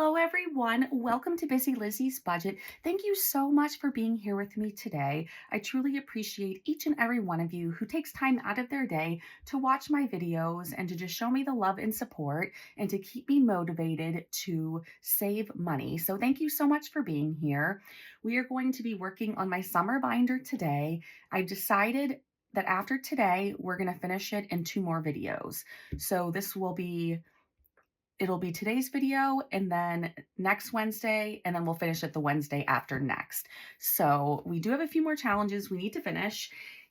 Hello, everyone. Welcome to BusyLizzy's Budget. Thank you so much for being here with me today. I truly appreciate each and every one of you who takes time out of their day to watch my videos and to just show me the love and support and to keep me motivated to save money. So thank you so much for being here. We are going to be working on my summer binder today. I've decided that after today, we're going to finish it in 2 more videos. So it'll be today's video and then next Wednesday, and then we'll finish it the Wednesday after next. So we do have a few more challenges we need to finish,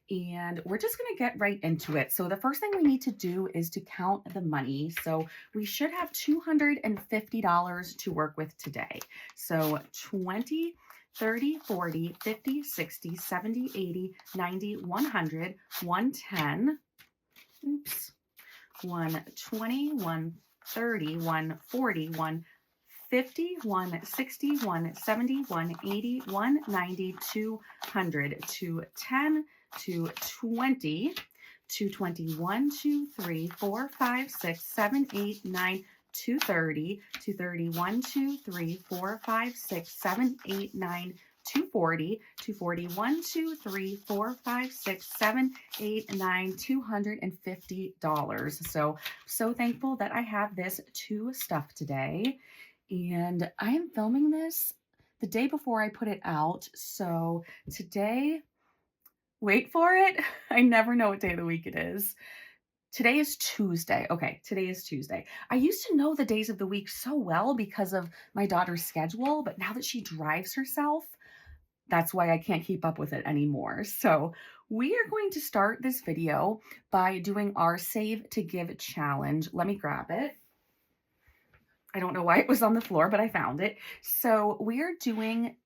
and we're just going to get right into it. So the first thing we need to do is to count the money. So we should have $250 to work with today. So 20, 30, 40, 50, 60, 70, 80, 90, 100, 110, oops, 120, 130, 140, 150, 160, 170, 180, 190, 200, 210, 220, 221, 2, 3, 4, 5, 6, 7, 8, 9, 230, 231, 2, 3, 4, 5, 6, 7, 8, 9, 240, 241, 2, 3, 4, 5, 6, 7, 8, 9, $250. So thankful that I have this to stuff today. And I am filming this the day before I put it out. So today, wait for it. I never know what day of the week it is. Today is Tuesday. Okay, today is Tuesday. I used to know the days of the week so well because of my daughter's schedule, but now that she drives herself, that's why I can't keep up with it anymore. So we are going to start this video by doing our Save to Give challenge. Let me grab it. I don't know why it was on the floor, but I found it. So we are doing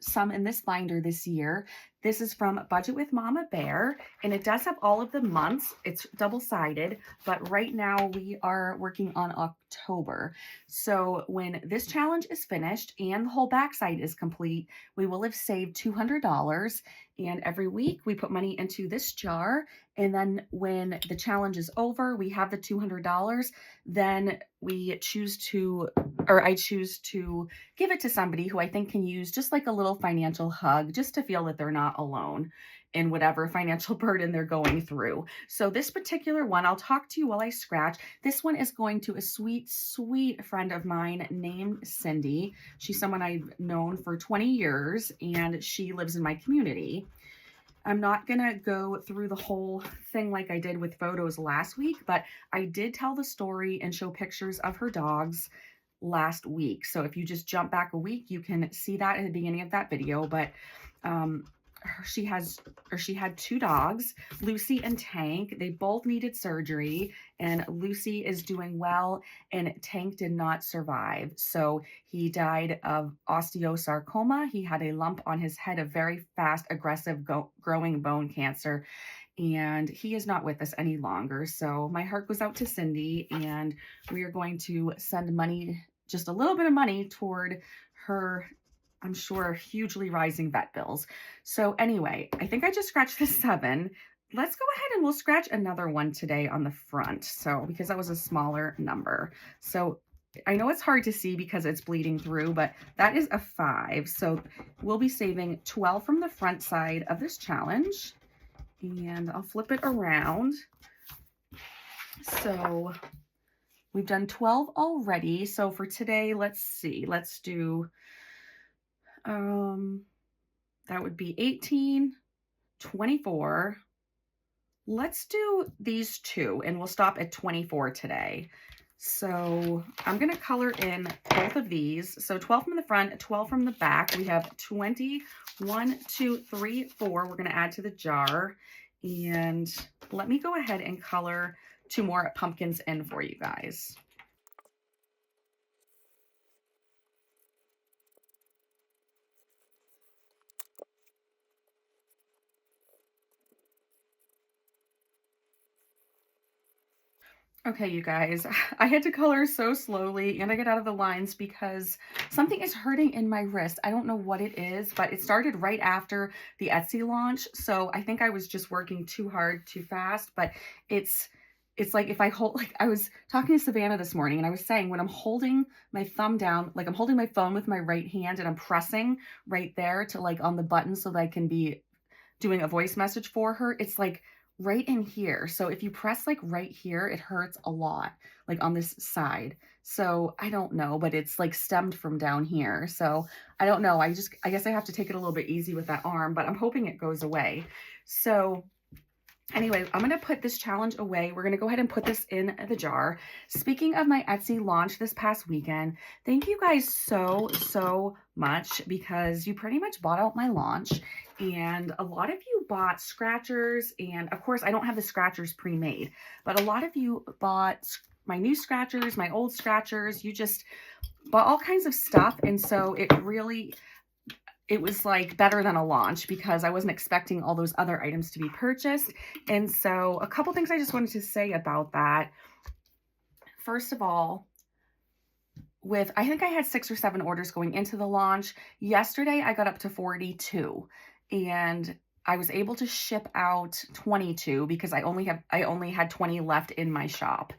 some in this binder this year. This is from Budget with Mama Bear, and it does have all of the months. It's double-sided, but right now we are working on October. So when this challenge is finished and the whole backside is complete, we will have saved $200. And every week we put money into this jar. And then when the challenge is over, we have the $200. Then I choose to give it to somebody who I think can use just like a little financial hug, just to feel that they're not alone in whatever financial burden they're going through. So this particular one, I'll talk to you while I scratch. This one is going to a sweet, sweet friend of mine named Cindy. She's someone I've known for 20 years, and she lives in my community. I'm not going to go through the whole thing like I did with photos last week, but I did tell the story and show pictures of her dogs last week. So if you just jump back a week, you can see that in the beginning of that video. But she had 2 dogs, Lucy and Tank. They both needed surgery, and Lucy is doing well, and Tank did not survive. So he died of osteosarcoma. He had a lump on his head of very fast, aggressive growing bone cancer, and he is not with us any longer. So my heart goes out to Cindy, and we are going to send money, just a little bit of money, toward her, I'm sure, hugely rising vet bills. So anyway, I think I just scratched the 7. Let's go ahead and we'll scratch another one today on the front. So because that was a smaller number. So I know it's hard to see because it's bleeding through, but that is a 5. So we'll be saving 12 from the front side of this challenge. And I'll flip it around. So we've done 12 already. So for today, let's see. Let's do that would be 18, 24. Let's do these 2 and we'll stop at 24 today. So I'm going to color in both of these. So 12 from the front, 12 from the back. We have 20, 1, 2, 3, 4. We're going to add to the jar. And let me go ahead and color 2 more pumpkins in for you guys. Okay, you guys, I had to color so slowly and I get out of the lines because something is hurting in my wrist. I don't know what it is, but it started right after the Etsy launch. So I think I was just working too hard, too fast, but it's it's like if I hold, like I was talking to Savannah this morning and I was saying when I'm holding my thumb down, like I'm holding my phone with my right hand and I'm pressing right there to like on the button so that I can be doing a voice message for her, it's like right in here. So if you press like right here, it hurts a lot, like on this side. So I don't know, but it's like stemmed from down here. So I don't know. I guess I have to take it a little bit easy with that arm, but I'm hoping it goes away. So anyway, I'm going to put this challenge away. We're going to go ahead and put this in the jar. Speaking of my Etsy launch this past weekend, thank you guys so much because you pretty much bought out my launch and a lot of you bought scratchers. And of course, I don't have the scratchers pre-made, but a lot of you bought my new scratchers, my old scratchers. You just bought all kinds of stuff. And so it was like better than a launch because I wasn't expecting all those other items to be purchased. And so a couple things I just wanted to say about that. First of all, I think I had 6 or 7 orders going into the launch. Yesterday, I got up to 42 and I was able to ship out 22 because I only had 20 left in my shop.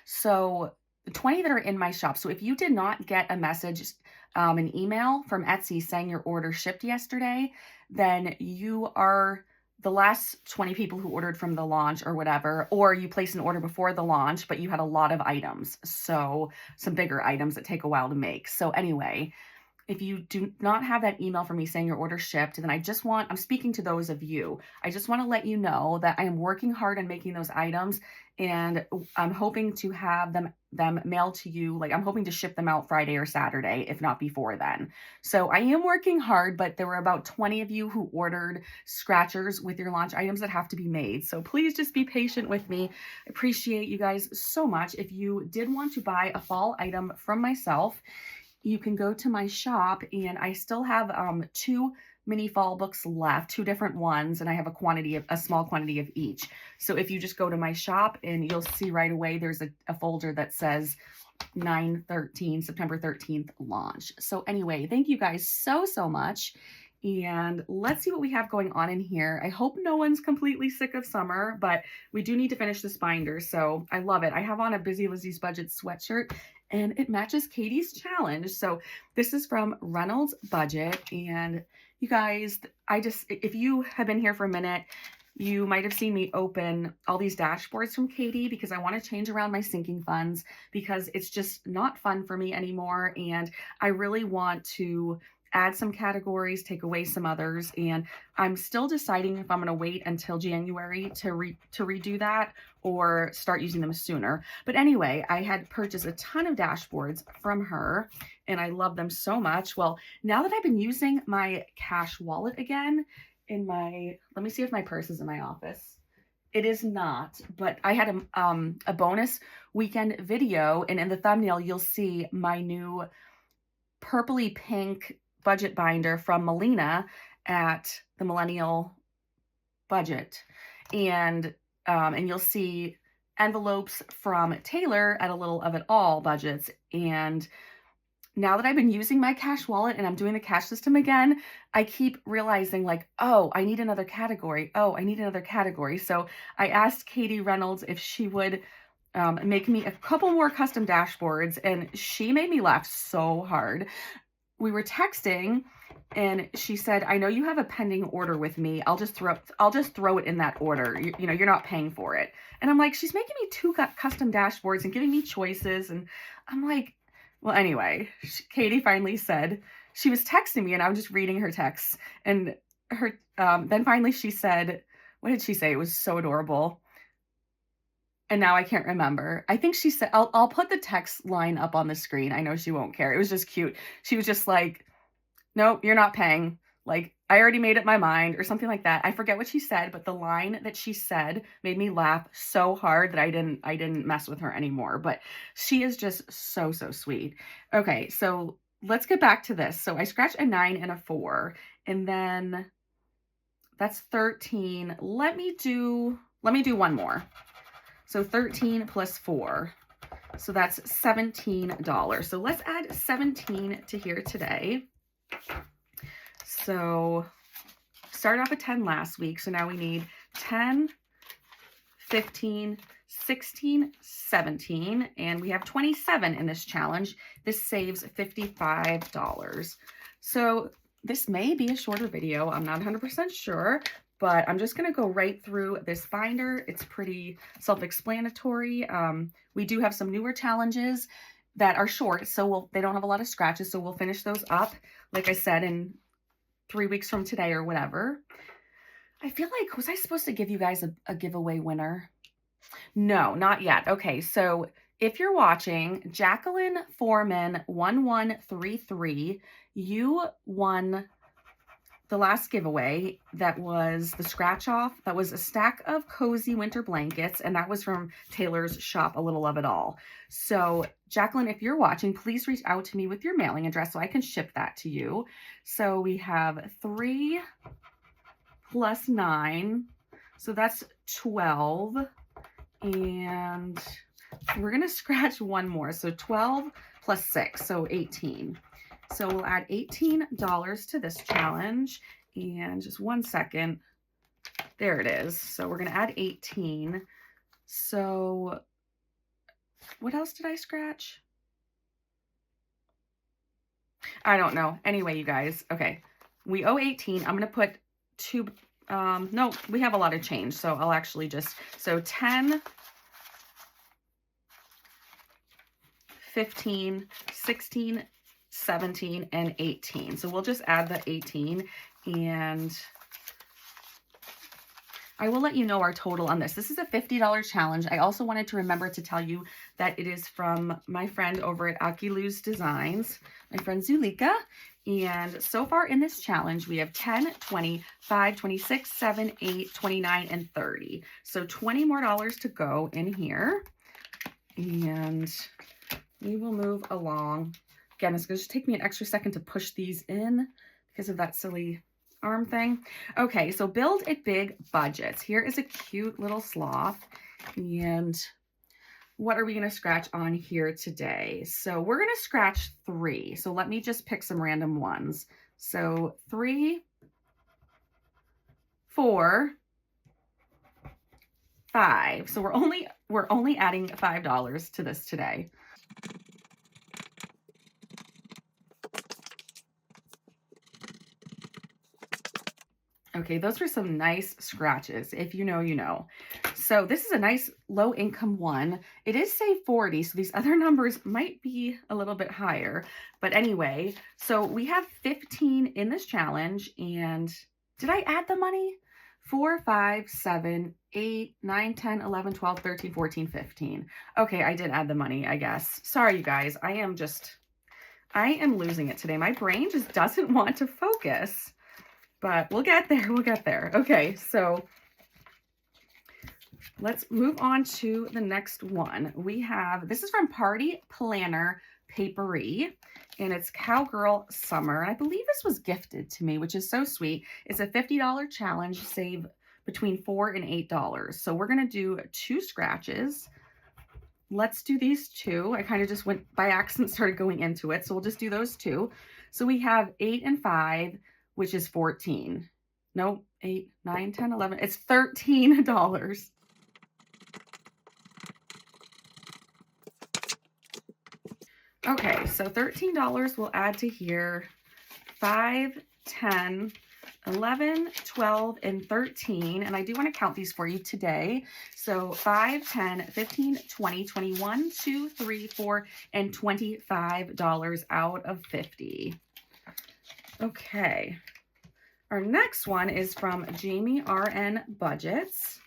So 20 that are in my shop. So if you did not get a message, an email from Etsy saying your order shipped yesterday, then you are the last 20 people who ordered from the launch or whatever, or you placed an order before the launch, but you had a lot of items. So some bigger items that take a while to make. So anyway, if you do not have that email from me saying your order shipped, then I'm speaking to those of you. I just want to let you know that I am working hard on making those items and I'm hoping to have them mailed to you. Like I'm hoping to ship them out Friday or Saturday, if not before then. So I am working hard, but there were about 20 of you who ordered scratchers with your launch items that have to be made. So please just be patient with me. I appreciate you guys so much. If you did want to buy a fall item from myself, you can go to my shop and I still have 2 mini fall books left, 2 different ones, and I have a small quantity of each. So if you just go to my shop and you'll see right away there's a folder that says 9/13, September 13th launch. So anyway, thank you guys so much. And let's see what we have going on in here. I hope no one's completely sick of summer, but we do need to finish this binder. So I love it. I have on a BusyLizzysBudget sweatshirt and it matches Katie's challenge. So this is from Reynolds Budget. And you guys, if you have been here for a minute, you might have seen me open all these dashboards from Katie because I want to change around my sinking funds because it's just not fun for me anymore. And I really want to add some categories, take away some others. And I'm still deciding if I'm going to wait until January to redo that or start using them sooner. But anyway, I had purchased a ton of dashboards from her and I love them so much. Well, now that I've been using my cash wallet again let me see if my purse is in my office. It is not, but I had a bonus weekend video and in the thumbnail, you'll see my new purpley pink budget binder from Melina at the Millennial Budget. And you'll see envelopes from Taylor at a little of it all budgets. And now that I've been using my cash wallet and I'm doing the cash system again, I keep realizing like, oh, I need another category. Oh, I need another category. So I asked Katie Reynolds if she would make me a couple more custom dashboards and she made me laugh so hard. We were texting and she said, I know you have a pending order with me. I'll just throw it in that order. You know, you're not paying for it. And I'm like, she's making me 2 custom dashboards and giving me choices. And I'm like, well, anyway, Katie finally said, she was texting me and I was just reading her texts. And then finally she said, what did she say? It was so adorable. And now I can't remember. I think she said, I'll put the text line up on the screen. I know she won't care. It was just cute. She was just like, nope, you're not paying. Like, I already made up my mind or something like that. I forget what she said, but the line that she said made me laugh so hard that I didn't mess with her anymore. But she is just so sweet. Okay, so let's get back to this. So I scratched a 9 and a 4, and then that's 13. Let me do one more. So 13 plus 4. So that's $17. So let's add 17 to here today. So started off at 10 last week. So now we need 10, 15, 16, 17, and we have 27 in this challenge. This saves $55. So this may be a shorter video. I'm not 100% sure, but I'm just going to go right through this binder. It's pretty self-explanatory. We do have some newer challenges that are short, so they don't have a lot of scratches, so we'll finish those up, like I said, in 3 weeks from today or whatever. I feel like, was I supposed to give you guys a giveaway winner? No, not yet. Okay, so if you're watching, Jacqueline Foreman 1133, you won the last giveaway. That was the scratch off. That was a stack of cozy winter blankets, and that was from Taylor's shop, A Little of It All. So Jacqueline, if you're watching, please reach out to me with your mailing address so I can ship that to you. So we have 3 plus 9, so that's 12, and we're gonna scratch one more, so 12 plus 6, so 18. So we'll add $18 to this challenge, and just 1 second, there it is. So we're gonna add 18. So what else did I scratch? I don't know. Anyway, you guys, okay, we owe 18. I'm gonna put 2, no, we have a lot of change, so I'll actually just, so 10, 15, 16, 17, and 18. So we'll just add the 18, and I will let you know our total on this. This is a $50 challenge. I also wanted to remember to tell you that it is from my friend over at Akilu's Designs, my friend Zulika. And so far in this challenge, we have 10, 20, 5, 26, 7, 8, 29, and 30. So $20 more to go in here. And we will move along. Again, it's going to take me an extra second to push these in because of that silly arm thing. Okay, so build it big budgets. Here is a cute little sloth. And what are we going to scratch on here today? So we're going to scratch 3. So let me just pick some random ones. So 3, 4, 5. So we're only adding $5 to this today. Okay, those were some nice scratches. If you know, you know. So this is a nice low income one. It is say 40, so these other numbers might be a little bit higher. But anyway, so we have 15 in this challenge. And did I add the money? 4, 5, 7, 8, 9, 10, 11, 12, 13, 14, 15. Okay, I did add the money, I guess. Sorry, you guys. I am losing it today. My brain just doesn't want to focus. But we'll get there. We'll get there. Okay, so let's move on to the next one. We have, this is from Party Planner Papery, and it's Cowgirl Summer. I believe this was gifted to me, which is so sweet. It's a $50 challenge, save between $4 and $8. So we're going to do 2 scratches. Let's do these 2. I kind of just went by accident, started going into it. So we'll just do those 2. So we have 8 and 5, which is 14. Nope, 8, 9, 10, 11. It's $13. Okay, so $13 we'll add to here. 5, 10, 11, 12, and 13. And I do want to count these for you today. So 5, 10, 15, 20, 21, 2, 3, 4, and $25 out of 50. Okay. Our next one is from Jamie RN Budgets.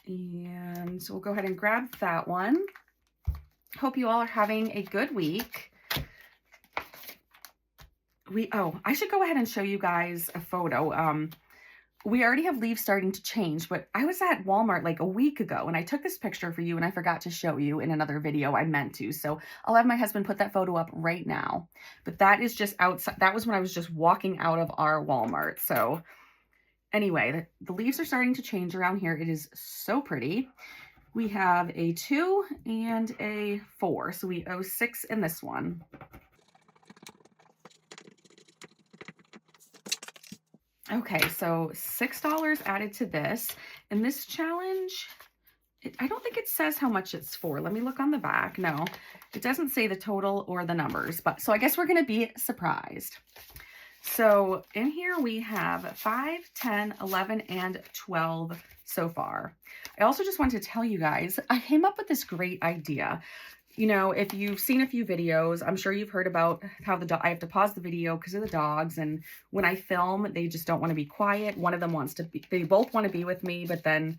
And so we'll go ahead and grab that one. Hope you all are having a good week. I should go ahead and show you guys a photo. We already have leaves starting to change, but I was at Walmart like a week ago and I took this picture for you and I forgot to show you in another video. I meant to. So I'll have my husband put that photo up right now. But that is just outside. That was when I was just walking out of our Walmart. So anyway, the leaves are starting to change around here. It is so pretty. We have a 2 and a 4. So we owe 6 in this one. Okay, so $6 added to this. And this challenge I don't think it says how much it's for. Let me look on the back. No, it doesn't say the total or the numbers, but so I guess we're going to be surprised. So in here we have 5, 10, 11, and 12 so far. I also just wanted to tell you guys, I came up with this great idea. You know, if you've seen a few videos, I'm sure you've heard about how I have to pause the video because of the dogs. And when I film, they just don't want to be quiet. One of them wants to be, they both want to be with me, but then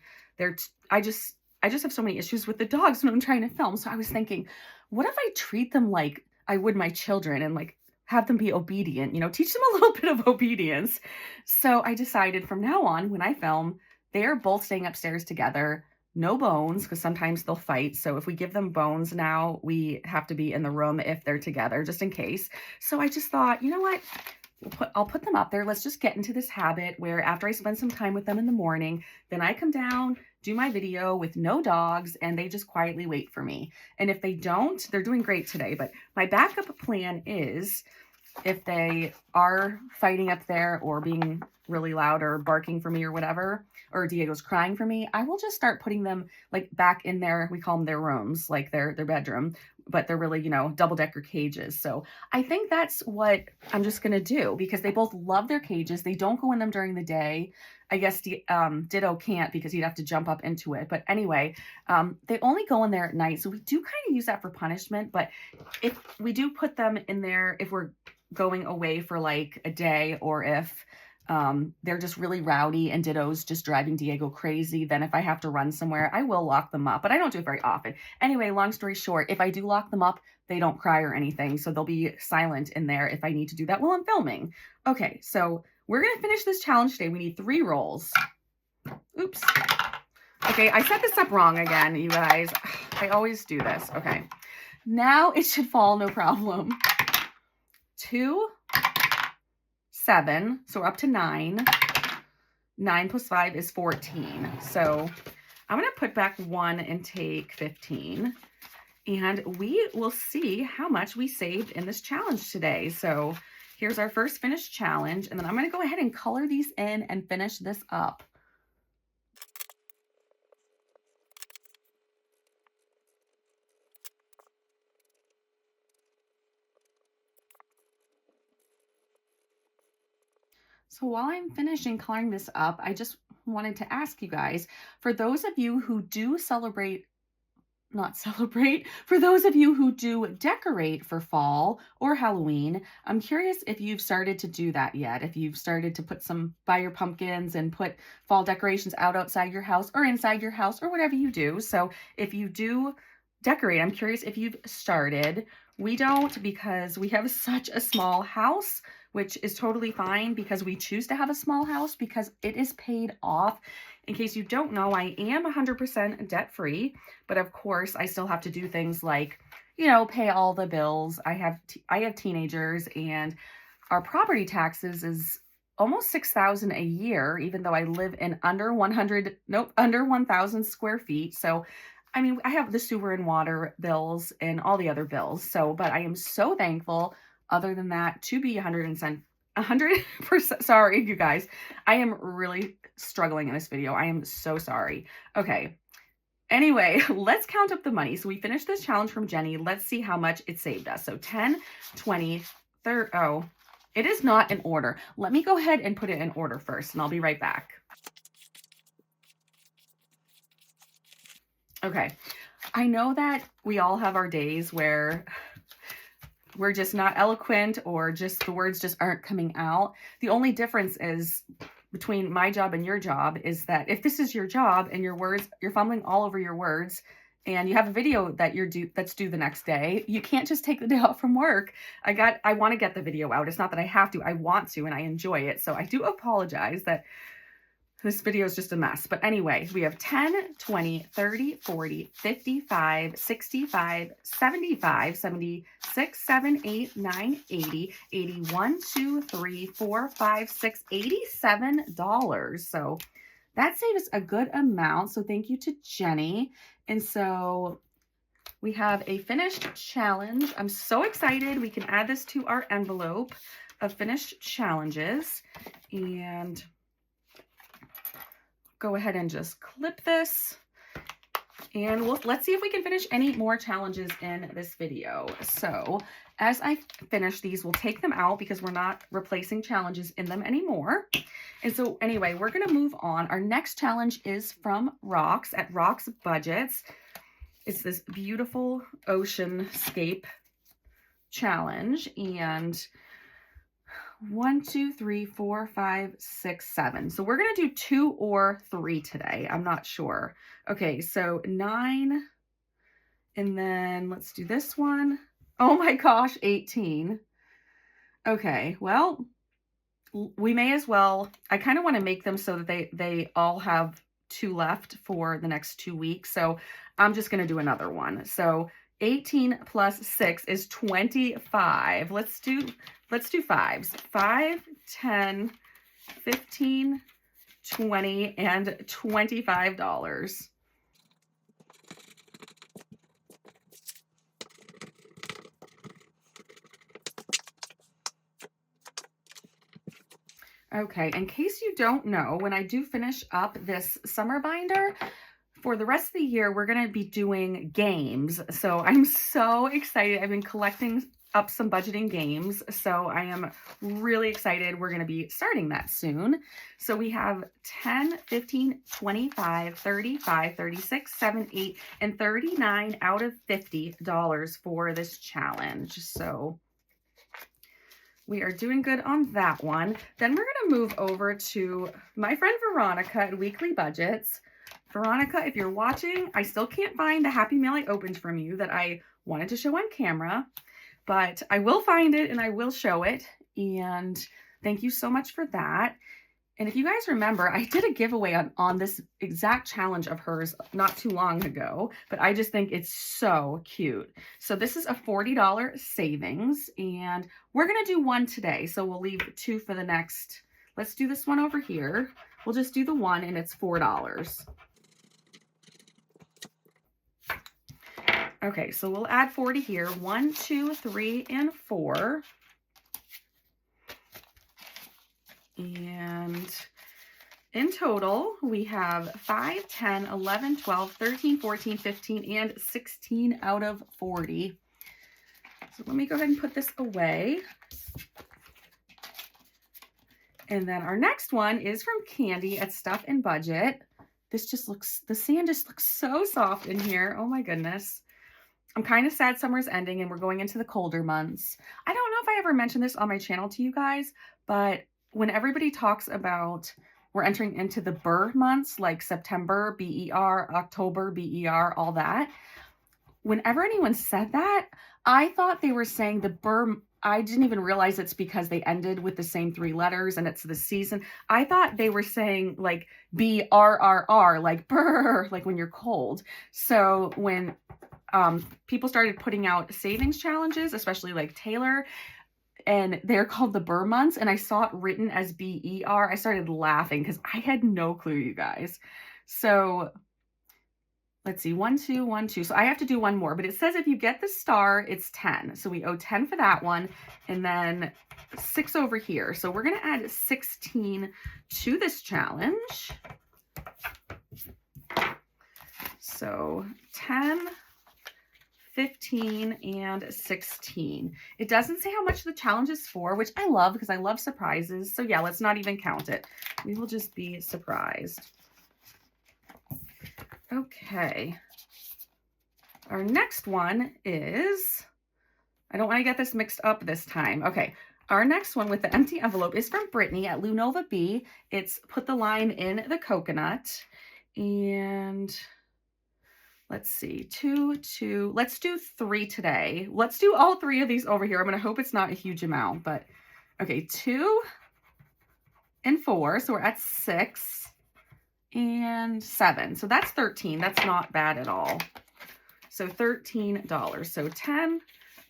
I just have so many issues with the dogs when I'm trying to film. So I was thinking, what if I treat them like I would my children and like have them be obedient, you know, teach them a little bit of obedience. So I decided from now on, when I film, they're both staying upstairs together. No bones, because sometimes they'll fight. So if we give them bones now, we have to be in the room if they're together, just in case. So I just thought, you know what? I'll put them up there. Let's just get into this habit where after I spend some time with them in the morning, then I come down, do my video with no dogs, and they just quietly wait for me. And if they don't, they're doing great today. But my backup plan is if they are fighting up there or being really loud or barking for me or whatever, or Diego's crying for me, I will just start putting them like back in their, we call them their rooms, like their bedroom, but they're really, you know, double-decker cages. So I think that's what I'm just going to do because they both love their cages. They don't go in them during the day. I guess Ditto can't because he'd have to jump up into it. But anyway, they only go in there at night. So we do kind of use that for punishment. But if we do put them in there, if we're going away for like a day, or if they're just really rowdy and Ditto's just driving Diego crazy, then if I have to run somewhere, I will lock them up, but I don't do it very often. Anyway, long story short, if I do lock them up, they don't cry or anything, so they'll be silent in there if I need to do that while I'm filming. Okay, so we're gonna finish this challenge today. We need 3 rolls. Oops. Okay, I set this up wrong again, you guys. I always do this. Okay, now it should fall no problem. 2, 7, so we're up to 9. 9 plus 5 is 14. So I'm going to put back 1 and take 15. And we will see how much we saved in this challenge today. So here's our first finished challenge. And then I'm going to go ahead and color these in and finish this up. So while I'm finishing coloring this up, I just wanted to ask you guys, for those of you who do for those of you who do decorate for fall or Halloween, I'm curious if you've started to do that yet. If you've started to buy your pumpkins and put fall decorations outside your house or inside your house or whatever you do. So if you do decorate, I'm curious if you've started. We don't, because we have such a small house, which is totally fine because we choose to have a small house because it is paid off. In case you don't know, I am 100% debt-free, but of course I still have to do things like, you know, pay all the bills. I have teenagers, and our property taxes is almost $6,000 a year, even though I live in under 1,000 square feet. So I mean, I have the sewer and water bills and all the other bills. So, but I am so thankful, other than that, to be 100%, sorry, you guys. I am really struggling in this video. I am so sorry. Okay. Anyway, let's count up the money. So we finished this challenge from Jenny. Let's see how much it saved us. So 10, 20, 30. Oh, it is not in order. Let me go ahead and put it in order first, and I'll be right back. Okay, I know that we all have our days where we're just not eloquent or just the words just aren't coming out. The only difference is between my job and your job is that if this is your job and you're fumbling all over your words and you have a video that that's due the next day, you can't just take the day off from work. I want to get the video out. It's not that I have to, I want to, and I enjoy it. So I do apologize that this video is just a mess. But anyway, we have 10, 20, 30, 40, 55, 65, 75, 76, 7, 8, 9, 80, 81, 2, 3, 4, 5, 6, $87. So that saved us a good amount. So thank you to Jenny. And so we have a finished challenge. I'm so excited. We can add this to our envelope of finished challenges. And go ahead and just clip this. And let's see if we can finish any more challenges in this video. So as I finish these, we'll take them out because we're not replacing challenges in them anymore. And so anyway, we're going to move on. Our next challenge is from Rox at Rox Budgets. It's this beautiful oceanscape challenge, and 1, 2, 3, 4, 5, 6, 7. So we're going to do 2 or 3 today. I'm not sure. Okay, so 9, and then let's do this one. Oh my gosh, 18. Okay, well, we may as well, I kind of want to make them so that they all have 2 left for the next 2 weeks. So I'm just going to do another one. So 18 plus 6 is 25. Let's do 5s. 5, 10, 15, 20, and $25. Okay, in case you don't know, when I do finish up this summer binder, for the rest of the year, we're going to be doing games. So I'm so excited. I've been collecting up some budgeting games. So I am really excited. We're going to be starting that soon. So we have 10, 15, 25, 35, 36, 7, 8, and 39 out of $50 for this challenge. So we are doing good on that one. Then we're going to move over to my friend Veronica at Weekly Budgets. Veronica, if you're watching, I still can't find the Happy Mail I opened from you that I wanted to show on camera, but I will find it and I will show it. And thank you so much for that. And if you guys remember, I did a giveaway on this exact challenge of hers not too long ago, but I just think it's so cute. So this is a $40 savings, and we're going to do one today. So we'll leave 2 for the next. Let's do this one over here. We'll just do the one, and it's $4. Okay, so we'll add 40 here. 1, 2, 3, and 4. And in total, we have 5, 10, 11, 12, 13, 14, 15, and 16 out of 40. So let me go ahead and put this away. And then our next one is from Candy at Stuff and Budget. This just looks, the sand just looks so soft in here. Oh my goodness. I'm kind of sad summer's ending and we're going into the colder months. I don't know if I ever mentioned this on my channel to you guys, but when everybody talks about we're entering into the BER months, like September, BER, October, BER, all that, whenever anyone said that, I thought they were saying the BER. I didn't even realize it's because they ended with the same 3 letters and it's the season. I thought they were saying like BRRR, like BER, like when you're cold. So when people started putting out savings challenges, especially like Taylor, and they're called the BER months, and I saw it written as BER, I started laughing because I had no clue, you guys. So let's see, 1, 2, 1, 2. So I have to do one more, but it says if you get the star, it's 10. So we owe 10 for that one, and then 6 over here. So we're going to add 16 to this challenge. So 10, 15, and 16. It doesn't say how much the challenge is for, which I love because I love surprises. So yeah, let's not even count it. We will just be surprised. Okay. Our next one is, I don't want to get this mixed up this time. Okay. Our next one with the empty envelope is from Britany at Lunova B. It's Put the Line in the Coconut. And let's see, 2, 2. Let's do 3 today. Let's do all 3 of these over here. I'm going to hope it's not a huge amount, but okay, 2 and 4. So we're at 6 and 7. So that's 13. That's not bad at all. So $13. So 10,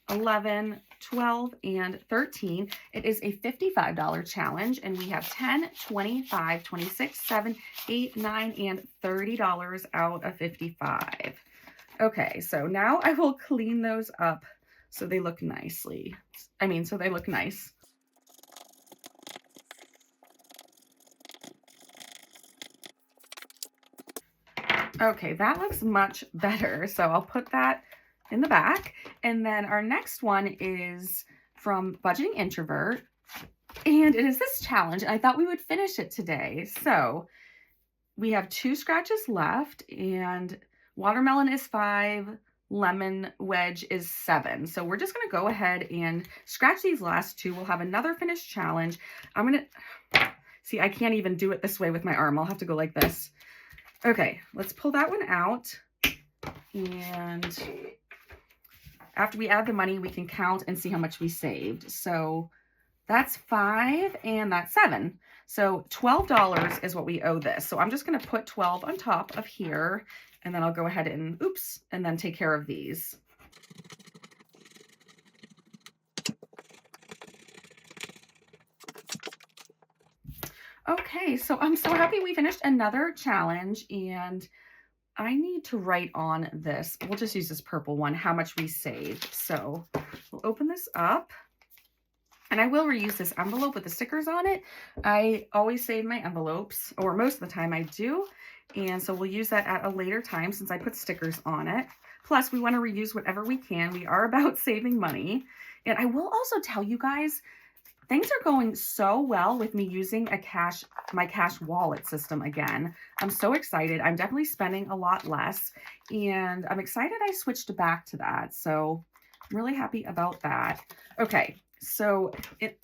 11, 12, and 13. It is a $55 challenge, and we have 10, 25, 26, 7, 8, 9, and $30 out of 55. Okay, so now I will clean those up so they look nicely. So they look nice. Okay, that looks much better. So I'll put that in the back. And then our next one is from Budgeting Introvert. And it is this challenge. And I thought we would finish it today. So we have 2 scratches left, and watermelon is 5, lemon wedge is 7. So we're just going to go ahead and scratch these last 2. We'll have another finished challenge. I'm going to, see, I can't even do it this way with my arm. I'll have to go like this. Okay, let's pull that one out. And after we add the money, we can count and see how much we saved. So that's 5 and that's 7. So $12 is what we owe this. So I'm just going to put 12 on top of here, and then I'll go ahead and, oops, and then take care of these. Okay, so I'm so happy we finished another challenge, and I need to write on this. We'll just use this purple one, how much we saved. So we'll open this up. And I will reuse this envelope with the stickers on it. I always save my envelopes, or most of the time I do. And so we'll use that at a later time since I put stickers on it. Plus, we want to reuse whatever we can. We are about saving money. And I will also tell you guys, things are going so well with me using my cash wallet system again. I'm so excited. I'm definitely spending a lot less. And I'm excited I switched back to that. So I'm really happy about that. Okay. So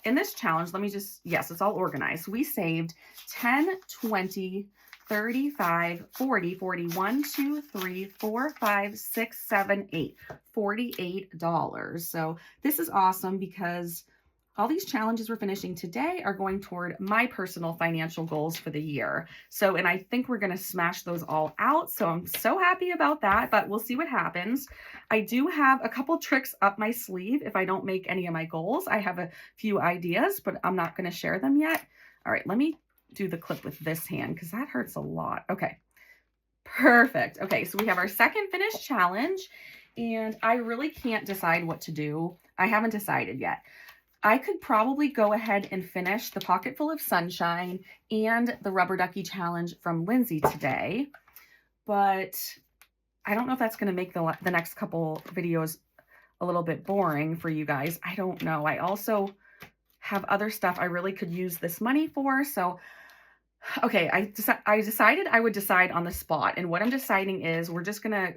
in this challenge, let me just, yes, it's all organized. We saved 10, 20, 35, 40, 41, 2, 3, 4, 5, 6, 7, 8, $48. So this is awesome because all these challenges we're finishing today are going toward my personal financial goals for the year. So, and I think we're going to smash those all out. So I'm so happy about that, but we'll see what happens. I do have a couple tricks up my sleeve. If I don't make any of my goals, I have a few ideas, but I'm not going to share them yet. All right, let me do the clip with this hand because that hurts a lot. Okay, perfect. Okay, so we have our second finished challenge, and I really can't decide what to do. I haven't decided yet. I could probably go ahead and finish the Pocket Full of Sunshine and the Rubber Ducky challenge from Lizzy today, but I don't know if that's going to make the next couple videos a little bit boring for you guys. I don't know. I also have other stuff I really could use this money for. So, okay, I decided I would decide on the spot, and what I'm deciding is we're just gonna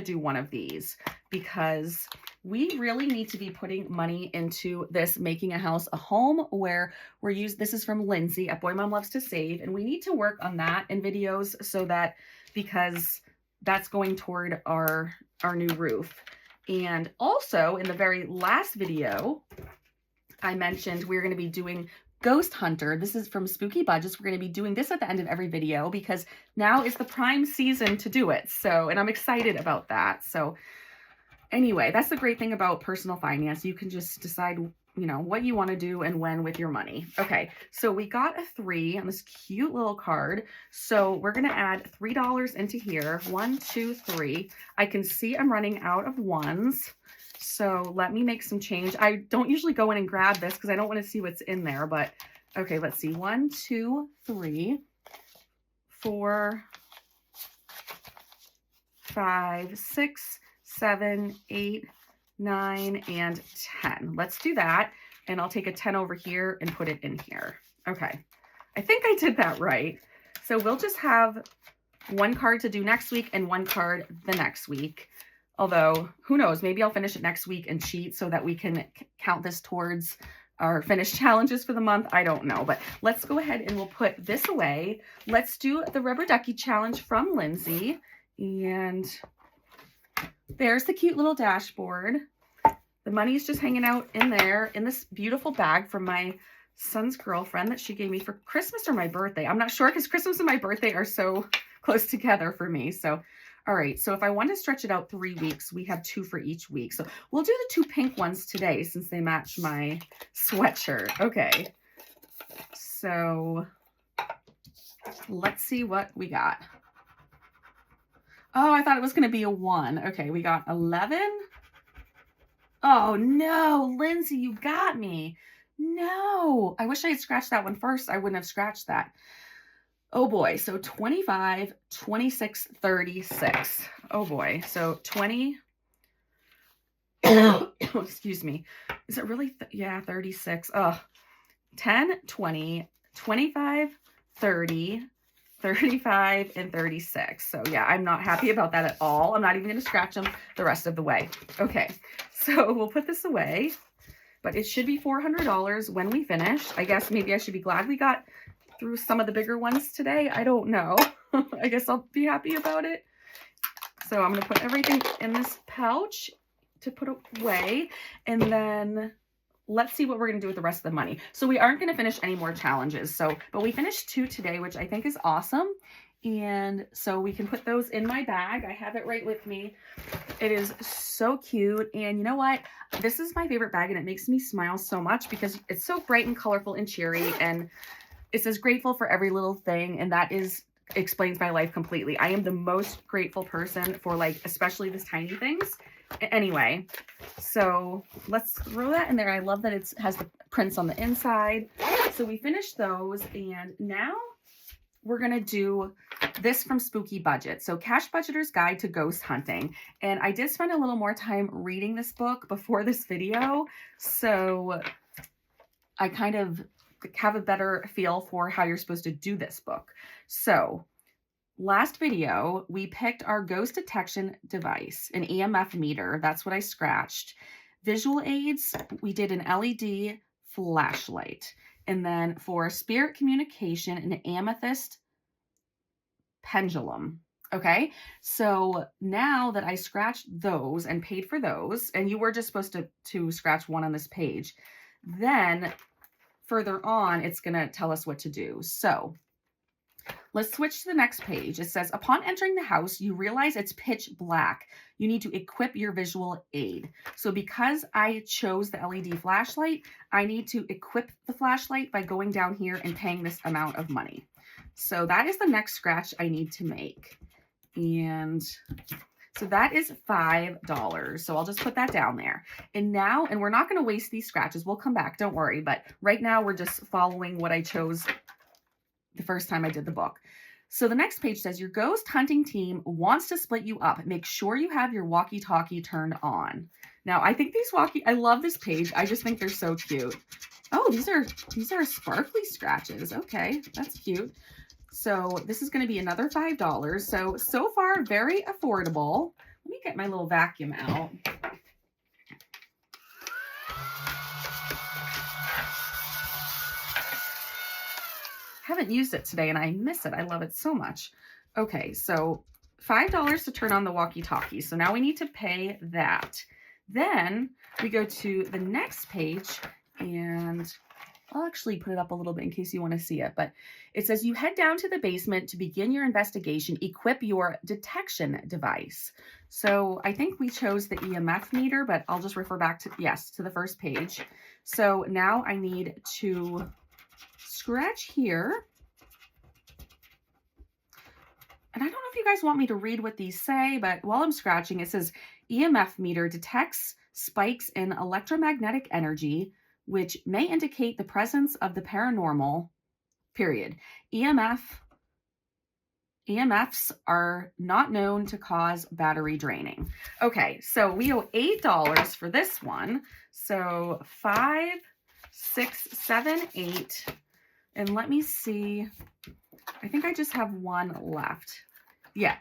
do one of these because we really need to be putting money into this Making a House a Home where this is from Lizzy at Boy Mom Loves to Save, and we need to work on that in videos so that, because that's going toward our new roof. And also in the very last video, I mentioned we're going to be doing Ghost Hunter. This is from Spooky Budgets. We're going to be doing this at the end of every video because now is the prime season to do it. So, and I'm excited about that. So anyway, that's the great thing about personal finance. You can just decide, you know, what you want to do and when with your money. Okay, so we got a 3 on this cute little card. So we're going to add $3 into here. 1, 2, 3. I can see I'm running out of ones. So let me make some change. I don't usually go in and grab this because I don't want to see what's in there, but okay, let's see. 1, 2, 3, 4, 5, 6, 7, 8, 9, and 10. Let's do that. And I'll take a 10 over here and put it in here. Okay. I think I did that right. So we'll just have one card to do next week and one card the next week. Although, who knows, maybe I'll finish it next week and cheat so that we can count this towards our finished challenges for the month. I don't know, but let's go ahead and we'll put this away. Let's do the Rubber Ducky challenge from Lizzy. And there's the cute little dashboard. The money's just hanging out in there in this beautiful bag from my son's girlfriend that she gave me for Christmas or my birthday. I'm not sure because Christmas and my birthday are so close together for me. So all right, so if I want to stretch it out 3 weeks, we have 2 for each week. So we'll do the 2 pink ones today since they match my sweatshirt. Okay, so let's see what we got. Oh, I thought it was going to be a 1. Okay, we got 11. Oh, no, Lizzy, you got me. No, I wish I had scratched that one first. I wouldn't have scratched that. Oh boy, so 25, 26, 36. Oh boy, so 20, excuse me. Is it really, yeah, 36. 10, 20, 25, 30, 35, and 36. So yeah, I'm not happy about that at all. I'm not even going to scratch them the rest of the way. Okay, so we'll put this away, but it should be $400 when we finish. I guess maybe I should be glad we got through some of the bigger ones today. I don't know. I guess I'll be happy about it. So I'm going to put everything in this pouch to put away, and then let's see what we're going to do with the rest of the money. So we aren't going to finish any more challenges. But we finished 2 today, which I think is awesome. And so we can put those in my bag. I have it right with me. It is so cute. And you know what? This is my favorite bag, and it makes me smile so much because it's so bright and colorful and cheery. And it says grateful for every little thing. And that explains my life completely. I am the most grateful person for, like, especially these tiny things. Anyway, so let's throw that in there. I love that it has the prints on the inside. So we finished those, and now we're going to do this from Spooky Budget. So Cash Budgeter's Guide to Ghost Hunting. And I did spend a little more time reading this book before this video, so I kind of have a better feel for how you're supposed to do this book. So last video, we picked our ghost detection device, an EMF meter. That's what I scratched. Visual aids, we did an LED flashlight. And then for spirit communication, an amethyst pendulum. Okay, so now that I scratched those and paid for those, and you were just supposed to scratch one on this page, then further on, it's going to tell us what to do. So let's switch to the next page. It says, upon entering the house, you realize it's pitch black. You need to equip your visual aid. So because I chose the LED flashlight, I need to equip the flashlight by going down here and paying this amount of money. So that is the next scratch I need to make. And so that is $5. So I'll just put that down there. And we're not going to waste these scratches. We'll come back, don't worry. But right now we're just following what I chose the first time I did the book. So the next page says, your ghost hunting team wants to split you up. Make sure you have your walkie-talkie turned on. Now, I think I love this page. I just think they're so cute. Oh, these are sparkly scratches. Okay, that's cute. So this is going to be another $5. So far, very affordable. Let me get my little vacuum out. Haven't used it today and I miss it. I love it so much. Okay, so $5 to turn on the walkie-talkie. So now we need to pay that. Then we go to the next page, and I'll actually put it up a little bit in case you want to see it. But it says you head down to the basement to begin your investigation. Equip your detection device. So I think we chose the EMF meter, but I'll just refer back to, yes, to the first page. So now I need to scratch here. And I don't know if you guys want me to read what these say, but while I'm scratching, it says EMF meter detects spikes in electromagnetic energy, which may indicate the presence of the paranormal, period. EMFs are not known to cause battery draining. Okay, so we owe $8 for this one. So 5, 6, 7, 8. And let me see. I think I just have one left. Yeah.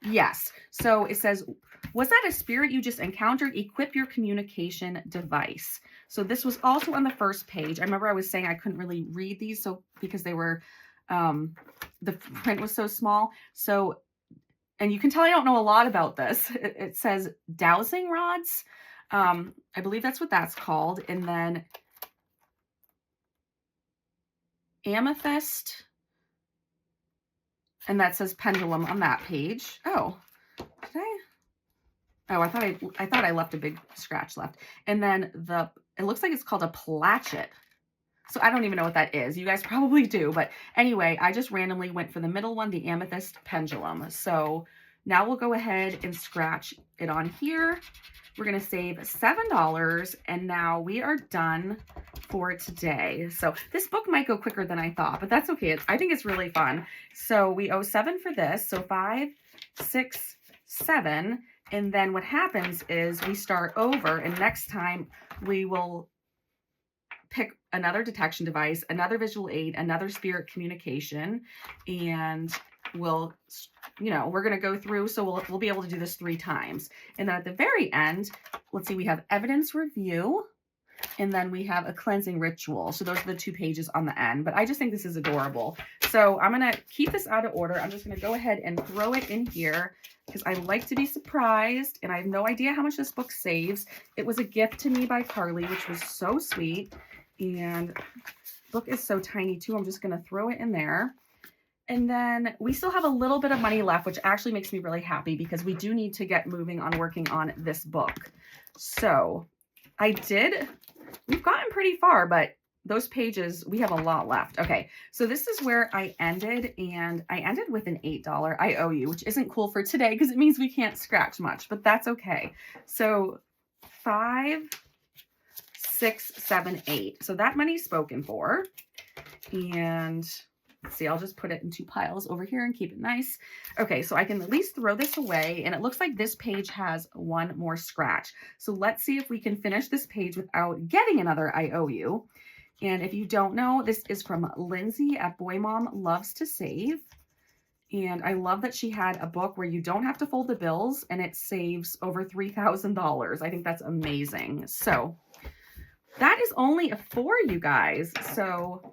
Yes. So it says, was that a spirit you just encountered? Equip your communication device. So this was also on the first page. I remember I was saying I couldn't really read these because they were, the print was so small. So, and you can tell I don't know a lot about this. It says dowsing rods. I believe that's what that's called. And then amethyst. And that says pendulum on that page. Oh, did I? Oh, I thought I left a big scratch left. And then it looks like it's called a platchet. So I don't even know what that is. You guys probably do. But anyway, I just randomly went for the middle one, the amethyst pendulum. So Now we'll go ahead and scratch it on here. We're going to save $7, and now we are done for today. So this book might go quicker than I thought, but that's okay. I think it's really fun. So we owe 7 for this. So 5, 6, 7. And then what happens is we start over, and next time we will pick another detection device, another visual aid, another spirit communication, and we'll, we're going to go through. So we'll be able to do this 3 times. And then at the very end, let's see, we have evidence review, and then we have a cleansing ritual. So those are the 2 pages on the end, but I just think this is adorable. So I'm going to keep this out of order. I'm just going to go ahead and throw it in here because I like to be surprised, and I have no idea how much this book saves. It was a gift to me by Carly, which was so sweet. And the book is so tiny too. I'm just going to throw it in there. And then we still have a little bit of money left, which actually makes me really happy because we do need to get moving on working on this book. So we've gotten pretty far, but those pages, we have a lot left. Okay, so this is where I ended, and I ended with an $8 I owe you, which isn't cool for today because it means we can't scratch much, but that's okay. So 5, 6, 7, 8. So that money's spoken for. And let's see, I'll just put it in 2 piles over here and keep it nice. Okay, so I can at least throw this away, and it looks like this page has 1 more scratch. So let's see if we can finish this page without getting another I owe you. And if you don't know, this is from Lindsay at Boy Mom Loves to Save. And I love that she had a book where you don't have to fold the bills, and it saves over $3,000. I think that's amazing. So that is only a 4, you guys. So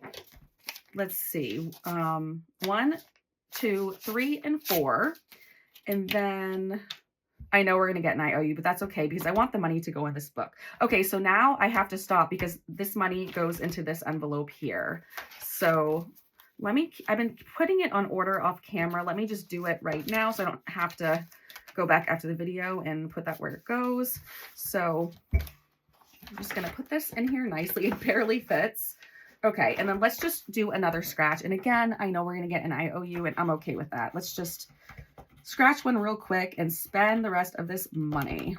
let's see. 1, 2, 3, and 4. And then I know we're going to get an IOU, but that's okay because I want the money to go in this book. Okay, so now I have to stop because this money goes into this envelope here. So I've been putting it on order off camera. Let me just do it right now so I don't have to go back after the video and put that where it goes. So I'm just going to put this in here nicely. It barely fits. Okay, and then let's just do another scratch. And again, I know we're going to get an IOU, and I'm okay with that. Let's just scratch one real quick and spend the rest of this money.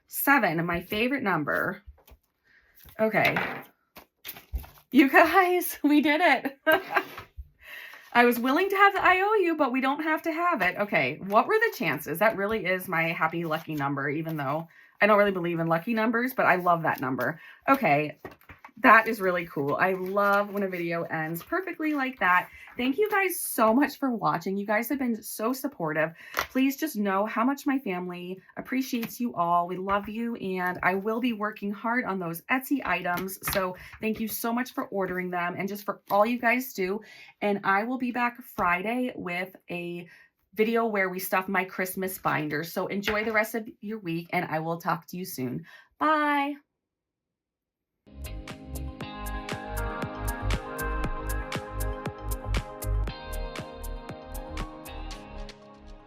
7, my favorite number. Okay. You guys, we did it. I was willing to have the IOU, but we don't have to have it. Okay, what were the chances? That really is my happy lucky number, even though I don't really believe in lucky numbers, but I love that number. Okay, that is really cool. I love when a video ends perfectly like that. Thank you guys so much for watching. You guys have been so supportive. Please just know how much my family appreciates you all. We love you, and I will be working hard on those Etsy items. So thank you so much for ordering them and just for all you guys do. And I will be back Friday with a video where we stuff my Christmas binder. So enjoy the rest of your week, and I will talk to you soon. Bye.